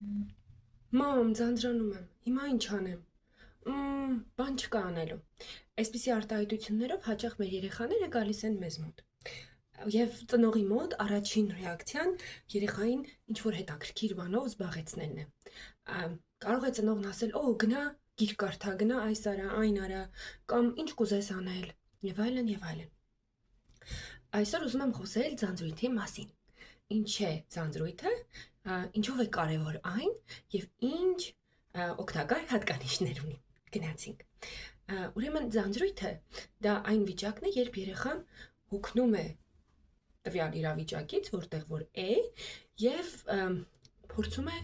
Մամ, ձանձրանում եմ, հիմա ինչ անեմ։ Բան չկա անելու։ Այսպիսի արտահայտություններով հաճախ մեր երեխաները գալիս են մեզ մոտ։ Եվ ծնողի մոտ առաջին ռեակցիան երեխային ինչ-որ հետաքրքիր բանով զբաղեցնելն է։ Կարող է ծնողն ասել՝ «Օ, գնա գիրք կարդա, գնա այս արա, այն արա», կամ «Ինչ կուզես անել» եւ այլն եւ այլն։ Այսօր ուզում եմ խոսել ձանձրույթի մասին։ Ինչ է ձանձրույթը, ինչով է կարևոր այն եւ ինչ օգտակար հատկանիշներ ունի։ Գնացինք։ Ուրեմն ձանձրույթը դա այն վիճակն է, երբ երեխան հոգնում է տվյալ իրավիճակից, որտեղ որ է, եւ փորձում է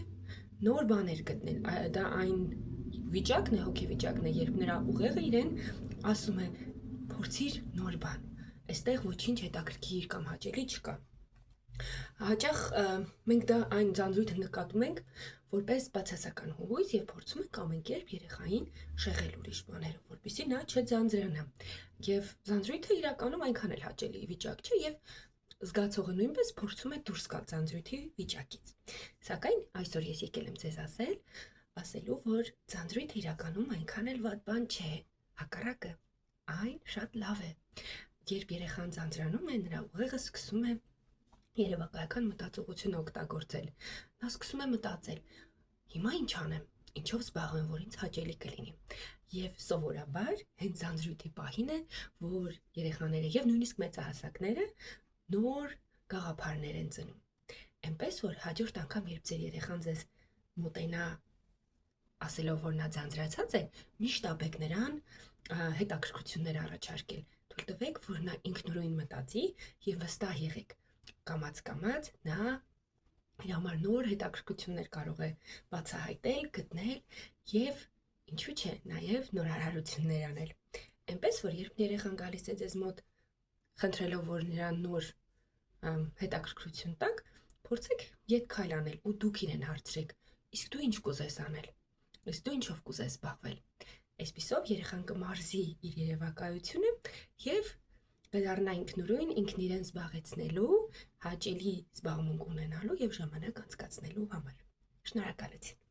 նոր բաներ գտնել։ Դա այն վիճակն է, հոգեվիճակն է, երբ նրա ուղեղը իրեն ասում է՝ փորձիր նոր բան։ Այստեղ ոչինչ հետաքրքիր կամ հաճելի չկա։ Հաճախ մենք դա այն ձանձրույթը նկատում ենք որպես բացասական հույզ եւ փորձում ենք ամեն կերպ երեխային շեղել ուրիշ բաներով, որպեսզի նա չձանձրանա։ Եվ ձանձրույթը իրականում այնքան էլ հաճելի վիճակ չէ եւ զգացողը նույնպես փորձում է դուրս գալ ձանձրույթի վիճակից։ Սակայն այսօր ես եկել եմ ձեզ ասելու, որ ձանձրույթը իրականում այնքան էլ վատ բան չէ։ Հակառակը, այն շատ լավ է։ Երբ երեխան ձանձրանում է, նրա ուղեղը սկսում է երևակայական մտածողություն օգտագործել։ Նա սկսում է մտածել. հիմա ինչ անեմ, ինչով զբաղվեմ, որ ինձ հաճելի կլինի։ Եվ սովորաբար հենց ձանձրույթի պահին է, որ երեխաները եւ նույնիսկ մեծահասակները նոր գաղափարներ են ծնում։ Էնպես որ հաջորդ անգամ, երբ ձեր երեխան ձեզ մոտենա ասելով, որ նա ձանձրացած է, միշտ տաբեք նրան հետաքրքրություններ առաջարկել։ Թույլ տվեք, որ նա ինքնուրույն մտածի եւ վստահ եղեք։ Կամաց նա իր համար նոր հետաքրքրություններ կարող է բացահայտել, գտնել եւ ինչու՞ չէ, նաեւ նորարարություններ անել։ Էնպես որ երբ երեխան գալիս է ձեզ մոտ խնդրելով, որ նրան նոր հետաքրքրություն տաք, փորձեք ետ քայլ անել ու դուք իրեն հարցրեք. իսկ դու ինչ կուզես անել։ Իսկ դու ինչով կուզես զբաղվել։ Այսպիսով երեխան կմարզի իր երևակայությունը եւ կդառնա ինքնուրույն, ինքն իրեն զբաղեցնելու, հաճելի զբաղմունք ունենալու եւ ժամանակ անցկացնելու համար։ Շնորհակալություն։